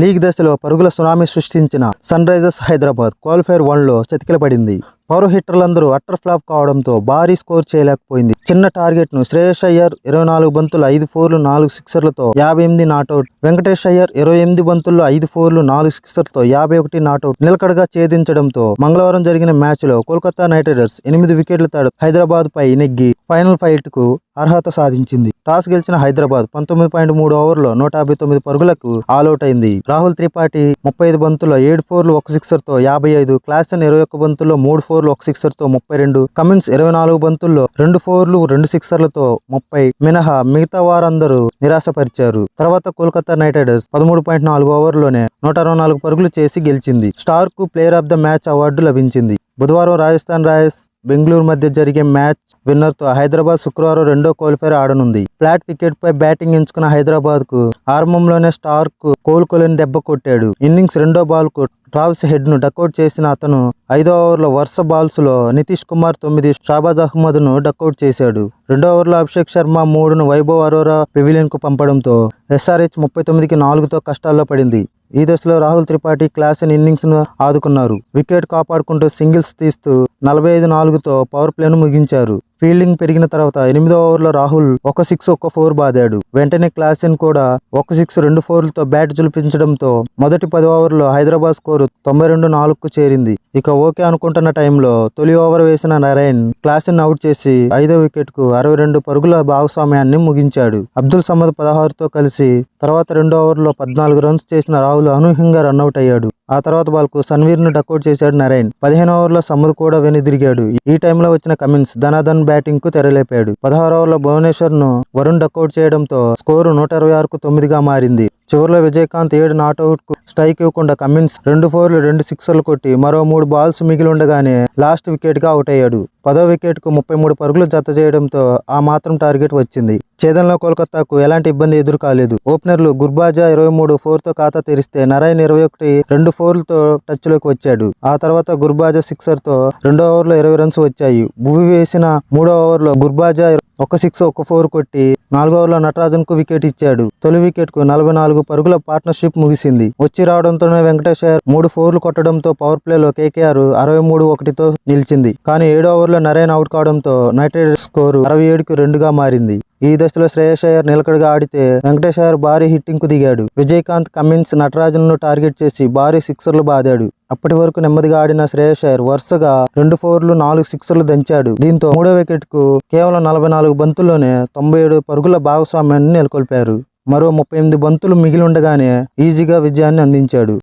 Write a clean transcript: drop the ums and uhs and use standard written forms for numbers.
League దశలో పరుగుల సునామీ సృష్టించిన సన్ రైజర్స్ హైదరాబాద్ క్వాలిఫైర్ 1లో చతికిలపడింది. పవర్ హిట్టర్లందరూ అట్టర్ ఫ్లాప్ కావడంతో భారీ స్కోర్ చేయలేకపోయింది. చిన్న టార్గెట్ ను శ్రేయస్ అయ్యర్ 24 బంతులు 5 ఫోర్లు 4 సిక్సర్లతో 58 నాటౌట్, వెంకటేష్ అయ్యర్ 28 బంతుల్లో 5 ఫోర్లు 4 సిక్సర్లతో 51 నాటౌట్ నిలకడగా ఛేదించడంతో మంగళవారం జరిగిన మ్యాచ్ లో కోల్కతా నైట్ రైడర్స్ 8 వికెట్ల తేడా హైదరాబాద్ పై నెగ్గి ఫైనల్ ఫైట్ కు అర్హత సాధించింది. టాస్ గెలిచిన హైదరాబాద్ 19.3 ఓవర్లో 159 పరుగులకు ఆల్అౌట్ అయింది. రాహుల్ త్రిపాఠి 35 బంతుల్లో 7 ఫోర్లు 1 సిక్సర్తో 55, క్లాసెన్ 21 బంతుల్లో 3 ఫోర్లు 1 సిక్సర్తో 32, కమిన్స్ 24 బంతుల్లో 2 ఫోర్లు 2 సిక్సర్లతో 30 మినహా మిగతా వారందరూ నిరాశపరిచారు. తర్వాత కోల్కతా నైట్ రైడర్స్ 13.4 ఓవర్లోనే 164 పరుగులు చేసి గెలిచింది. స్టార్ కు player of the match award లభించింది. బుధవారం రాజస్థాన్ రాయల్స్ బెంగళూరు మధ్య జరిగే మ్యాచ్ విన్నర్ తో హైదరాబాద్ శుక్రవారం రెండో క్వాలిఫైర్ ఆడనుంది. ఫ్లాట్ వికెట్ పై బ్యాటింగ్ ఎంచుకున్న హైదరాబాద్ కు ఆరంభంలోనే స్టార్ కు కోలుకోలేని దెబ్బ కొట్టాడు. ఇన్నింగ్స్ రెండో బాల్ కు ట్రావిస్ హెడ్ ను డకౌట్ చేసిన అతను 5వ ఓవర్లో వరుస బాల్స్ లో నితీష్ కుమార్ 9, షాబాజ్ అహ్మద్ ను డకౌట్ చేశాడు. రెండో ఓవర్లో అభిషేక్ శర్మ 3ను వైభవ్ అరోరా పెవిలియన్ కు పంపడంతో ఎస్ఆర్హెచ్ 39కి 4తో కష్టాల్లో పడింది. ఈ దశలో రాహుల్ త్రిపాఠి క్లాసెన్ ఇన్నింగ్స్ ను ఆదుకున్నారు. వికెట్ కాపాడుకుంటూ సింగిల్స్ తీస్తూ 45-4తో పవర్ ప్లేను ముగించారు. ఫీల్డింగ్ పెరిగిన తర్వాత 8వ ఓవర్లో రాహుల్ 1 6 1 4 బాదాడు. వెంటనే క్లాసెన్ కూడా 1 6 2 4లతో బ్యాట్ జులిపించడంతో మొదటి 10 ఓవర్లో హైదరాబాద్ స్కోరు 92-4కు చేరింది. ఇక ఓకే అనుకుంటున్న టైంలో తొలి ఓవర్ వేసిన నారాయణ్ క్లాసెన్ అవుట్ చేసి 5వ వికెట్ కు 62 పరుగుల భాగస్వామ్యాన్ని ముగించాడు. అబ్దుల్ సమద్ 16తో కలిసి తర్వాత రెండో ఓవర్లో 14 రన్స్ చేసిన రాహుల్ అనూహ్యంగా రన్అట్ అయ్యాడు. ఆ తర్వాత బాల్ కు సన్వీర్ ను డకౌట్ చేశాడు నారాయణ్. 15వ ఓవర్లో సమద్ కూడా వెనుదిరిగాడు. ఈ టైంలో వచ్చిన కమిన్స్ ధనాధన్ బ్యాటింగ్ కు తెరలేపాడు. 16వ ఓవర్లో భువనేశ్వర్ ను వరుణ్ డకౌట్ చేయడంతో స్కోరు 126కు 9గా మారింది. చివరిలో విజయకాంత్ 7 నాట్అవుట్ కు స్ట్రైక్ ఇవ్వకుండా కమిన్స్ 2 ఫోర్లు 2 సిక్సర్లు కొట్టి మరో 3 బాల్స్ మిగిలి ఉండగానే లాస్ట్ వికెట్ గా అవుట్ అయ్యాడు. 10వ వికెట్ కు 33 పరుగులు జత చేయడంతో ఆ మాత్రం టార్గెట్ వచ్చింది. ఛేదనలో కోల్కతాకు ఎలాంటి ఇబ్బంది ఎదురు కాలేదు. ఓపెనర్లు గుర్బాజా 23 4తో ఖాతా తెరిస్తే నారాయణ్ 21 2 ఫోర్లతో టచ్ లోకి వచ్చాడు. ఆ తర్వాత గుర్బాజా సిక్సర్ తో రెండో ఓవర్లో 20 రన్స్ వచ్చాయి. భువి వేసిన 3వ ఓవర్లో గుర్బాజా 1 6 1 4 కొట్టి 4వ ఓవర్లో నటరాజన్ కు వికెట్ ఇచ్చాడు. తొలి వికెట్ కు 44 పరుగుల పార్ట్నర్షిప్ ముగిసింది. వచ్చి రావడంతోనే వెంకటేష్ అయ్యర్ 3 ఫోర్లు కొట్టడంతో పవర్ ప్లేలో కేకేఆర్ 63-1తో నిలిచింది. కానీ 7వ ఓవర్లో నారాయణ్ అవుట్ కావడంతో నైట్ రైడర్స్ స్కోరు 67కు 2గా మారింది. ఈ దశలో శ్రేయస్ అయ్యర్ నిలకడగా ఆడితే వెంకటేష్ అయ్యర్ భారీ హిట్టింగ్ కు దిగాడు. విజయకాంత్, కమిన్స్, నటరాజన్ ను టార్గెట్ చేసి భారీ సిక్సర్లు బాదాడు. అప్పటి వరకు నెమ్మదిగా ఆడిన శ్రేయస్ అయ్యర్ వరుసగా 2 ఫోర్లు 4 సిక్సర్లు దంచాడు. దీంతో 3వ వికెట్ కు కేవలం 44 బంతుల్లోనే 97 పరుగుల భాగస్వామ్యాన్ని నెలకొల్పారు. మరో 38 బంతులు మిగిలి ఉండగానే ఈజీగా విజయాన్ని అందించాడు.